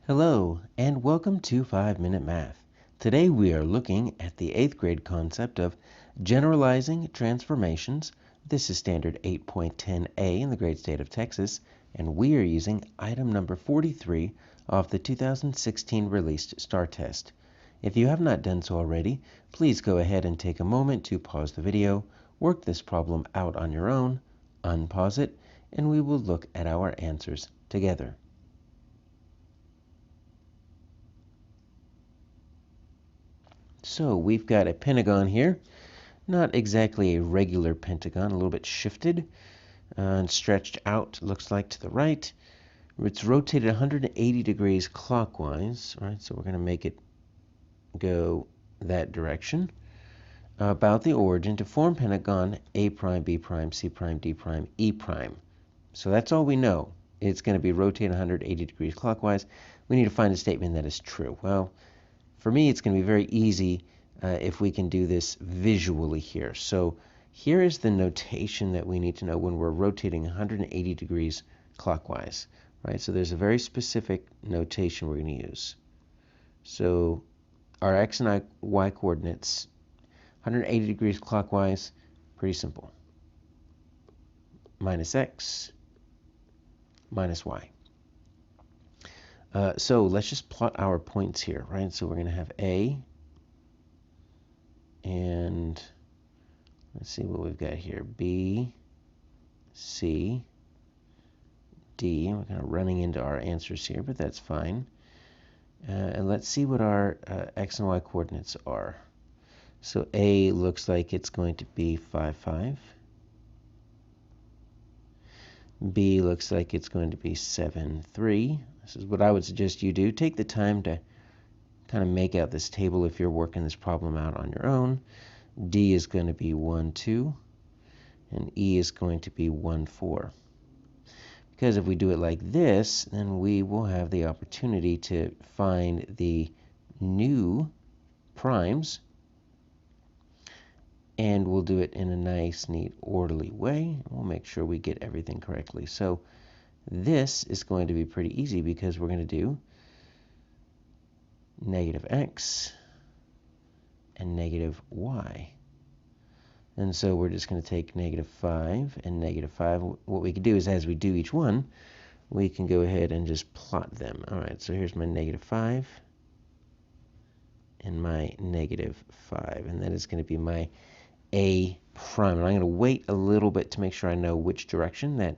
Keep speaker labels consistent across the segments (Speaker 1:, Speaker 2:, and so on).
Speaker 1: Hello, and welcome to 5-Minute Math. Today we are looking at the 8th grade concept of generalizing transformations. This is standard 8.10a in the great state of Texas, and we are using item number 43 of the 2016 released STAAR test. If you have not done so already, please go ahead and take a moment to pause the video, work this problem out on your own, unpause it, and we will look at our answers together. So we've got a pentagon here, not exactly a regular pentagon, a little bit shifted and stretched out, looks like to the right. It's rotated 180 degrees clockwise, right? So we're going to make it go that direction. About the origin to form pentagon A prime, B prime, C prime, D prime, E prime. So that's all we know. It's going to be rotated 180 degrees clockwise. We need to find a statement that is true. Well, for me, it's going to be very easy if we can do this visually here. So here is the notation that we need to know when we're rotating 180 degrees clockwise, right? So there's a very specific notation we're going to use. So our x and y coordinates, 180 degrees clockwise, pretty simple. Minus x minus y. So let's just plot our points here, right? So we're going to have A, and let's see what we've got here. B, C, D. We're kind of running into our answers here, but that's fine. And let's see what our x and y coordinates are. So A looks like it's going to be 5, 5. B looks like it's going to be 7, 3. This is what I would suggest you do. Take the time to kind of make out this table if you're working this problem out on your own. D is going to be 1, 2, and E is going to be 1, 4. Because if we do it like this, then we will have the opportunity to find the new primes, and we'll do it in a nice, neat, orderly way. We'll make sure we get everything correctly. So this is going to be pretty easy because we're going to do negative x and negative y. And so we're just going to take negative 5 and negative 5. What we can do is as we do each one, we can go ahead and just plot them. All right, so here's my negative 5 and my negative 5. And that is going to be my A prime. And I'm going to wait a little bit to make sure I know which direction that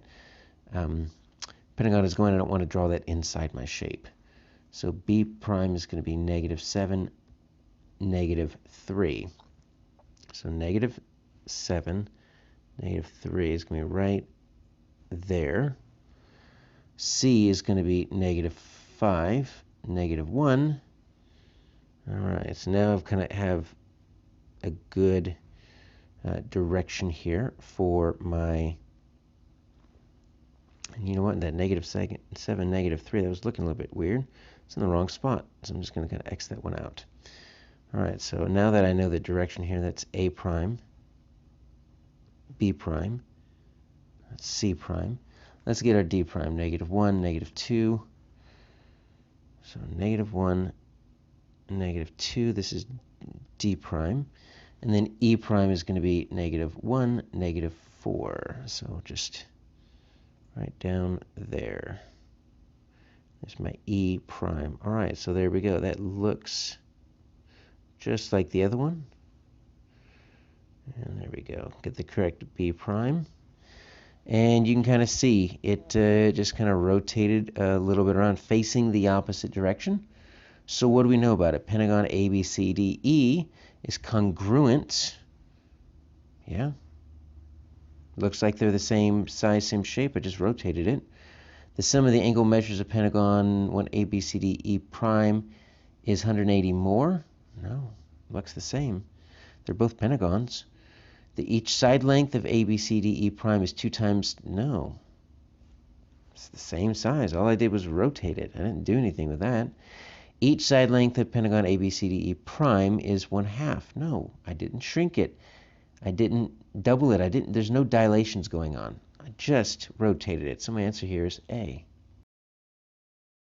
Speaker 1: pentagon is going. I don't want to draw that inside my shape. So B prime is going to be negative 7, negative 3. So negative 7, negative 3 is going to be right there. C is going to be negative 5, negative 1. All right, so now I've kind of have a good direction here for my, and you know what, that negative 7, negative 3, that was looking a little bit weird. It's in the wrong spot, so I'm just going to kind of X that one out. All right, so now that I know the direction here, that's A prime, B prime, that's C prime. Let's get our D prime, negative 1, negative 2. So negative 1, negative 2, this is D prime. And then E prime is going to be negative 1, negative 4. So just right down there. There's my E prime. All right, so there we go. That looks just like the other one. And there we go. Get the correct B prime. And you can kind of see it just kind of rotated a little bit around facing the opposite direction. So what do we know about it? Pentagon ABCDE is congruent. Yeah. Looks like they're the same size, same shape. I just rotated it. The sum of the angle measures of pentagon when ABCDE prime is 180 more. No, looks the same. They're both pentagons. The each side length of ABCDE prime is 2 times, no. It's the same size. All I did was rotate it. I didn't do anything with that. Each side length of pentagon ABCDE prime is 1/2. No, I didn't shrink it. I didn't double it. There's no dilations going on. I just rotated it. So my answer here is A.